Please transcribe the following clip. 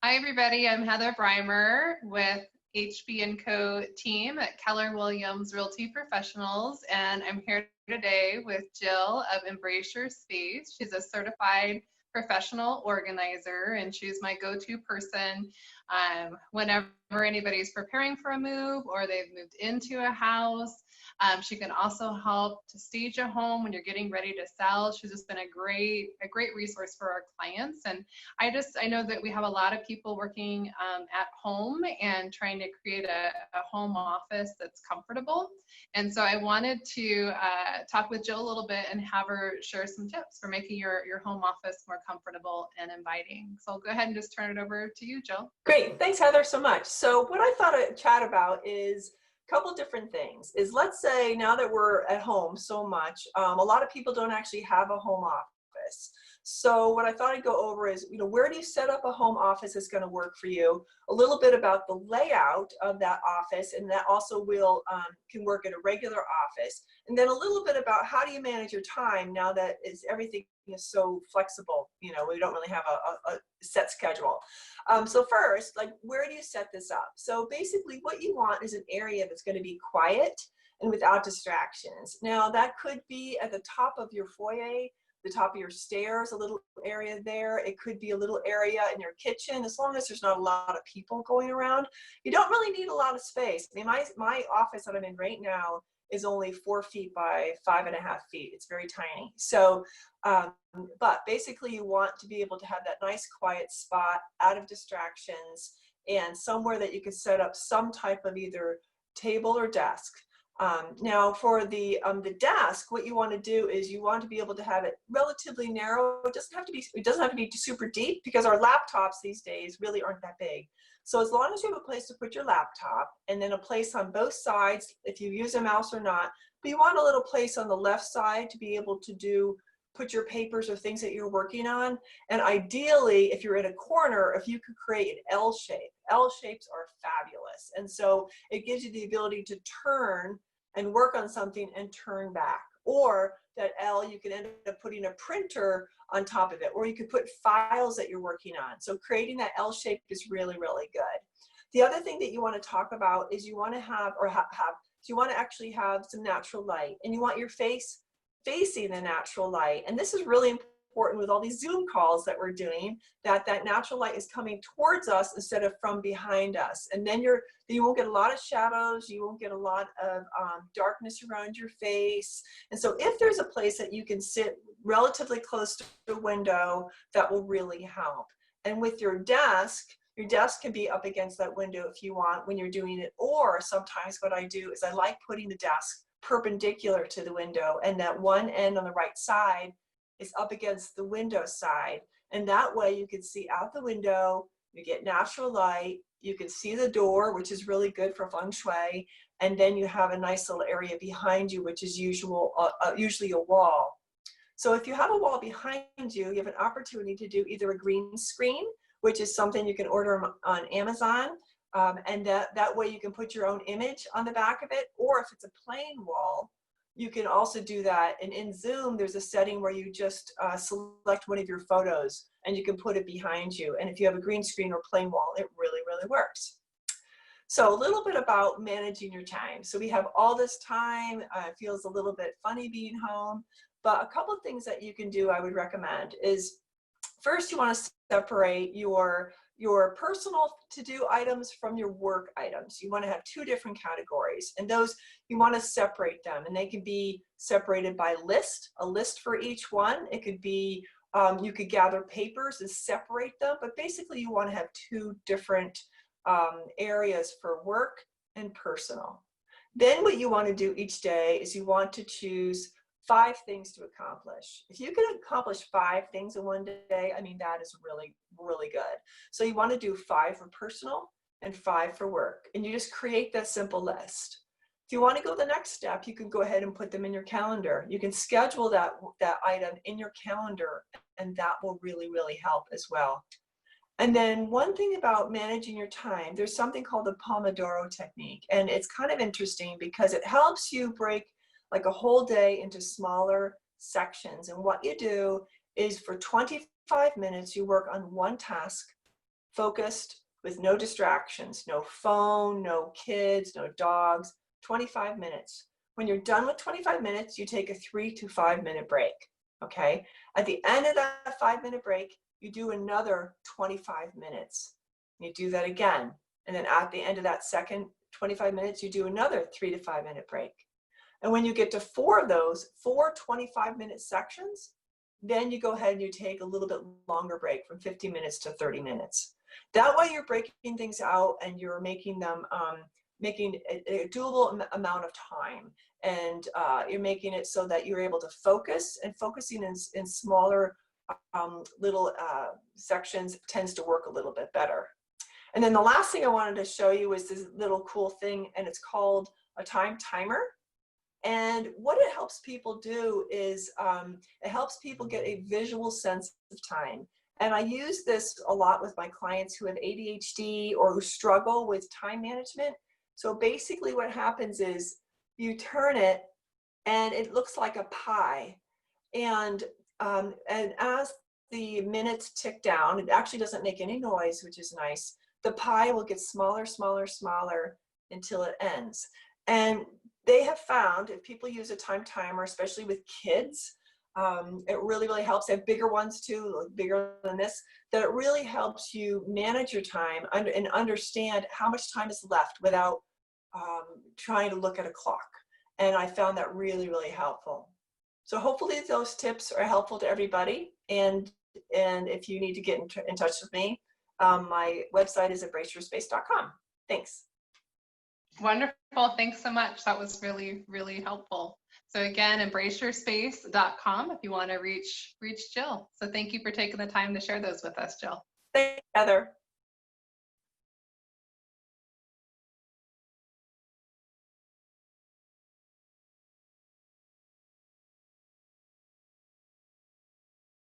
Hi, everybody. I'm Heather Brymer with HB & Co. team at Keller Williams Realty Professionals, and I'm here today with Jill of Embrace Your Space. She's a certified professional organizer, and she's my go-to person whenever anybody's preparing for a move or they've moved into a house. She can also help to stage a home when you're getting ready to sell. She's just been a great resource for our clients. And I know that we have a lot of people working at home and trying to create a home office that's comfortable. And so I wanted to talk with Jill a little bit and have her share some tips for making your home office more comfortable and inviting. So I'll go ahead and just turn it over to you, Jill. Great, thanks Heather so much. So what I thought I'd chat about is a couple different things. Let's say now that we're at home so much, a lot of people don't actually have a home office. So what I thought I'd go over is, where do you set up a home office that's going to work for you? A little bit about the layout of that office, and that also can work at a regular office. And then a little bit about how do you manage your time now that everything is so flexible. We don't really have a set schedule. So first, where do you set this up? So basically what you want is an area that's going to be quiet and without distractions. Now that could be at the top of your foyer, the top of your stairs, a little area there. It could be a little area in your kitchen, as long as there's not a lot of people going around. You don't really need a lot of space. I mean, my office that I'm in right now is only 4 feet by 5.5 feet. It's very tiny. So, but basically you want to be able to have that nice quiet spot out of distractions and somewhere that you can set up some type of either table or desk. Now for the desk, what you want to do is you want to be able to have it relatively narrow. It doesn't have to be super deep, because our laptops these days really aren't that big. So as long as you have a place to put your laptop, and then a place on both sides if you use a mouse or not, but you want a little place on the left side to be able to put your papers or things that you're working on. And ideally, if you're in a corner, if you could create an L shape. L shapes are fabulous. And so it gives you the ability to turn and work on something and turn back. Or that L, you can end up putting a printer on top of it, or you could put files that you're working on. So creating that L shape is really, really good. The other thing that you want to talk about is you want to actually have some natural light, and you want your face facing the natural light. And this is really important with all these Zoom calls that we're doing, that natural light is coming towards us instead of from behind us. And then you won't get a lot of shadows, you won't get a lot of darkness around your face. And so if there's a place that you can sit relatively close to the window, that will really help. And with your desk can be up against that window if you want when you're doing it. Or sometimes what I do is I like putting the desk perpendicular to the window, and that one end on the right side is up against the window side. And that way you can see out the window, you get natural light, you can see the door, which is really good for feng shui. And then you have a nice little area behind you, which is usually a wall. So if you have a wall behind you, you have an opportunity to do either a green screen, which is something you can order on Amazon. And that way you can put your own image on the back of it. Or if it's a plain wall, you can also do that. And in Zoom, there's a setting where you just select one of your photos and you can put it behind you. And if you have a green screen or plain wall, it really, really works. So a little bit about managing your time. So we have all this time. It feels a little bit funny being home. But a couple of things that you can do, I would recommend, is first you want to separate your personal to-do items from your work items. You want to have two different categories, and those you want to separate them, and they can be separated by a list for each one. It could be you could gather papers and separate them, but basically you want to have two different areas for work and personal. Then what you want to do each day is you want to choose 5 things to accomplish. If you can accomplish 5 things in one day, I mean, that is really, really good. So you want to do 5 for personal and 5 for work. And you just create that simple list. If you want to go the next step, you can go ahead and put them in your calendar. You can schedule that item in your calendar, and that will really, really help as well. And then one thing about managing your time, there's something called the Pomodoro technique. And it's kind of interesting because it helps you break like a whole day into smaller sections. And what you do is for 25 minutes, you work on one task focused with no distractions, no phone, no kids, no dogs, 25 minutes. When you're done with 25 minutes, you take a 3 to 5 minute break, okay? At the end of that 5-minute break, you do another 25 minutes. You do that again. And then at the end of that second 25 minutes, you do another 3 to 5 minute break. And when you get to 4 of those, 4 25-minute sections, then you go ahead and you take a little bit longer break from 50 minutes to 30 minutes. That way you're breaking things out and you're making them, making a doable amount of time. And you're making it so that you're able to focus, and focusing in smaller little sections tends to work a little bit better. And then the last thing I wanted to show you is this little cool thing, and it's called a time timer. And what it helps people do is it helps people get a visual sense of time. And I use this a lot with my clients who have ADHD or who struggle with time management. So basically what happens is you turn it and it looks like a pie. And as the minutes tick down, it actually doesn't make any noise, which is nice. The pie will get smaller, smaller, smaller until it ends. And they have found if people use a time timer, especially with kids, it really, really helps. They have bigger ones too, bigger than this, that it really helps you manage your time and understand how much time is left without trying to look at a clock. And I found that really, really helpful. So hopefully those tips are helpful to everybody. And if you need to get in touch with me, my website is embraceyourspace.com. Thanks. Wonderful. Thanks so much. That was really, really helpful. So again, embraceyourspace.com if you want to reach Jill. So thank you for taking the time to share those with us, Jill. Thanks, Heather.